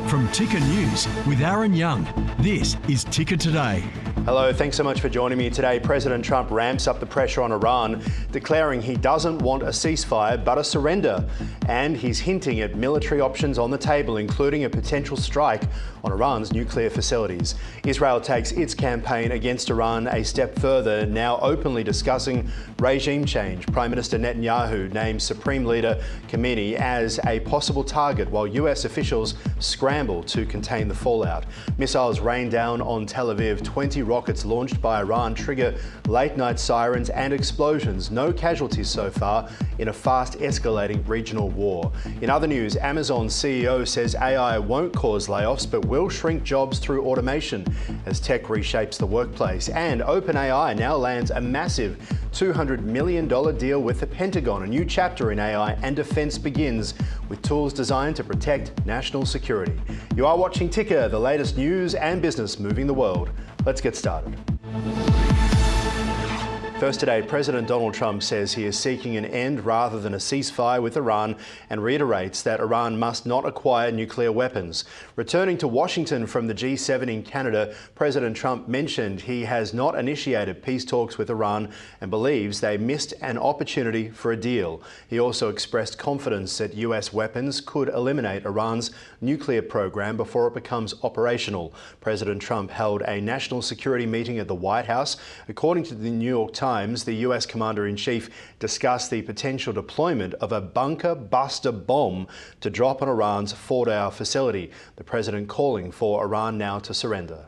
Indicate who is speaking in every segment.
Speaker 1: From Ticker News with Aaron Young, this is Ticker Today.
Speaker 2: Hello, thanks so much for joining me today. President Trump ramps up the pressure on Iran, declaring he doesn't want a ceasefire but a surrender. And he's hinting at military options on the table, including a potential strike on Iran's nuclear facilities. Israel takes its campaign against Iran a step further, now openly discussing regime change. Prime Minister Netanyahu names Supreme Leader Khamenei as a possible target, while US officials scramble to contain the fallout. Missiles rain down on Tel Aviv. 20 rockets launched by Iran trigger late-night sirens and explosions. No casualties so far in a fast escalating regional war. In other news, Amazon's CEO says AI won't cause layoffs but will shrink jobs through automation as tech reshapes the workplace. And OpenAI now lands a massive $200 million deal with the Pentagon. A new chapter in AI and defense begins with tools designed to protect national security. You are watching Ticker, the latest news and business moving the world. Let's get started. First today, President Donald Trump says he is seeking an end rather than a ceasefire with Iran and reiterates that Iran must not acquire nuclear weapons. Returning to Washington from the G7 in Canada, President Trump mentioned he has not initiated peace talks with Iran and believes they missed an opportunity for a deal. He also expressed confidence that US weapons could eliminate Iran's nuclear program before it becomes operational. President Trump held a national security meeting at the White House. According to the New York Times, the US Commander-in-Chief discussed the potential deployment of a bunker buster bomb to drop on Iran's Fordow facility, the president calling for Iran now to surrender.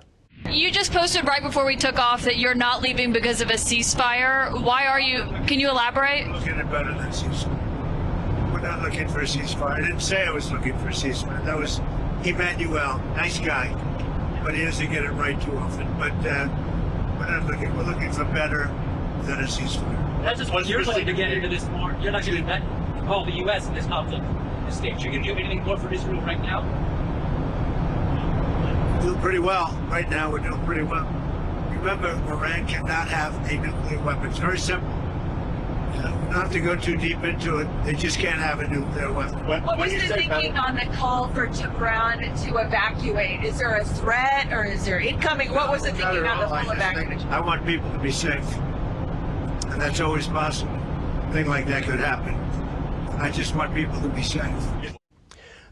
Speaker 3: You just posted right before we took off that you're not leaving because of a ceasefire. Why are you? Can you elaborate?
Speaker 4: We're looking at better than ceasefire. We're not looking for a ceasefire. I didn't say I was looking for a ceasefire. That was Emmanuel, nice guy, but he doesn't get it right too often. But we're not looking. We're looking for better than a ceasefire.
Speaker 5: That's just what you're planning to get into this war. You're not going to involve the U.S. in this conflict, this stage. You're going to do anything more for Israel right now?
Speaker 4: We're doing pretty well. Right now, we're doing pretty well. Remember, Iran cannot have a nuclear weapon. It's very simple. We don't have to go too deep into it. They just can't have a nuclear weapon.
Speaker 6: What was the thinking on the call for Tehran to evacuate? Is there a threat or is there incoming? What was the thinking on the full evacuation?
Speaker 4: I want people to be safe. And that's always possible. A thing like that could happen. I just want people to be safe.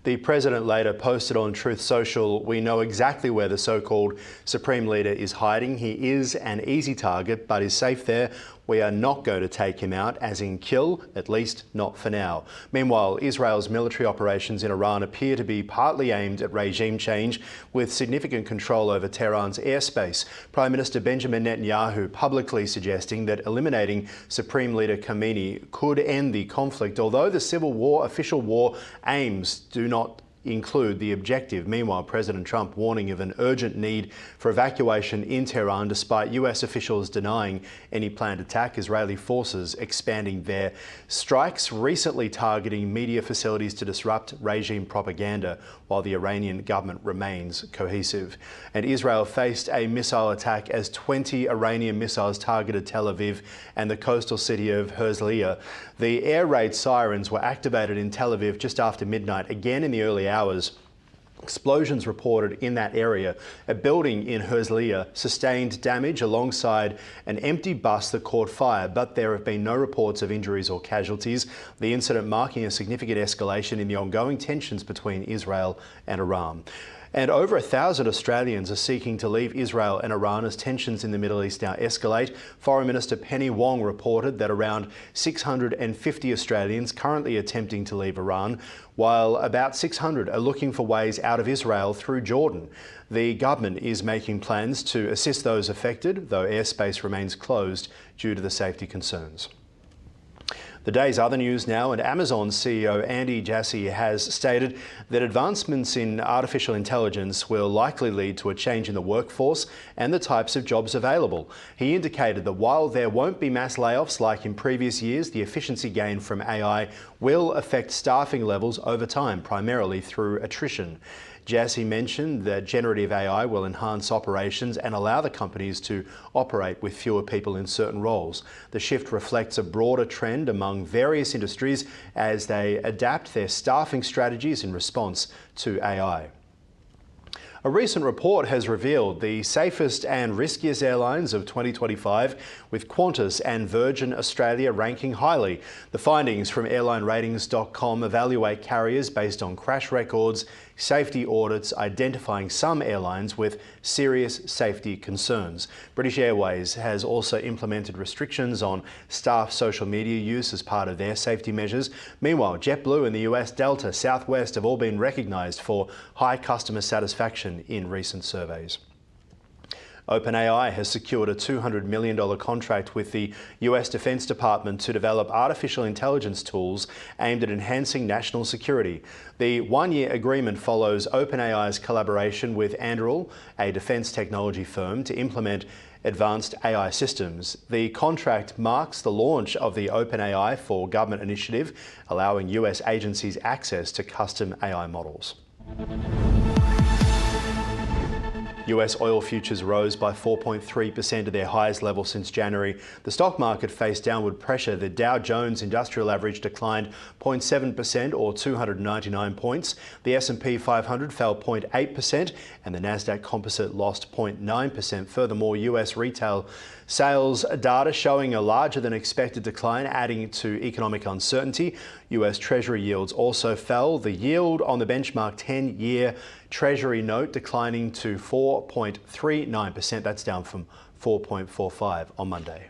Speaker 2: The president later posted on Truth Social, "We know exactly where the so-called Supreme Leader is hiding. He is an easy target, but is safe there. We are not going to take him out, as in kill, at least not for now." Meanwhile, Israel's military operations in Iran appear to be partly aimed at regime change, with significant control over Tehran's airspace. Prime Minister Benjamin Netanyahu publicly suggesting that eliminating Supreme Leader Khamenei could end the conflict, although the civil war, official war aims do not include the objective. Meanwhile, President Trump warning of an urgent need for evacuation in Tehran, despite US officials denying any planned attack. Israeli forces expanding their strikes, recently targeting media facilities to disrupt regime propaganda, while the Iranian government remains cohesive. And Israel faced a missile attack as 20 Iranian missiles targeted Tel Aviv and the coastal city of Herzliya. The air raid sirens were activated in Tel Aviv just after midnight, again in the early hours. Explosions reported in that area. A building in Herzliya sustained damage alongside an empty bus that caught fire, but there have been no reports of injuries or casualties. The incident marking a significant escalation in the ongoing tensions between Israel and Iran. And over 1,000 Australians are seeking to leave Israel and Iran as tensions in the Middle East now escalate. Foreign Minister Penny Wong reported that around 650 Australians currently attempting to leave Iran, while about 600 are looking for ways out of Israel through Jordan. The government is making plans to assist those affected, though airspace remains closed due to the safety concerns. The day's other news now, and Amazon's CEO Andy Jassy has stated that advancements in artificial intelligence will likely lead to a change in the workforce and the types of jobs available. He indicated that while there won't be mass layoffs like in previous years, the efficiency gain from AI will affect staffing levels over time, primarily through attrition. Jassy mentioned that generative AI will enhance operations and allow the companies to operate with fewer people in certain roles. The shift reflects a broader trend among among various industries as they adapt their staffing strategies in response to AI. A recent report has revealed the safest and riskiest airlines of 2025, with Qantas and Virgin Australia ranking highly. The findings from airlineratings.com evaluate carriers based on crash records, safety audits, identifying some airlines with serious safety concerns. British Airways has also implemented restrictions on staff social media use as part of their safety measures. Meanwhile, JetBlue and the US Delta, Southwest have all been recognised for high customer satisfaction in recent surveys. OpenAI has secured a $200 million contract with the US Defense Department to develop artificial intelligence tools aimed at enhancing national security. The one-year agreement follows OpenAI's collaboration with Anduril, a defense technology firm, to implement advanced AI systems. The contract marks the launch of the OpenAI for Government initiative, allowing US agencies access to custom AI models. US oil futures rose by 4.3% to their highest level since January. The stock market faced downward pressure. The Dow Jones Industrial Average declined 0.7% or 299 points. The S&P 500 fell 0.8% and the Nasdaq Composite lost 0.9%. Furthermore, US retail sales data showing a larger than expected decline, adding to economic uncertainty. US Treasury yields also fell. The yield on the benchmark 10-year Treasury note declining to 4.39%. That's down from 4.45 on Monday.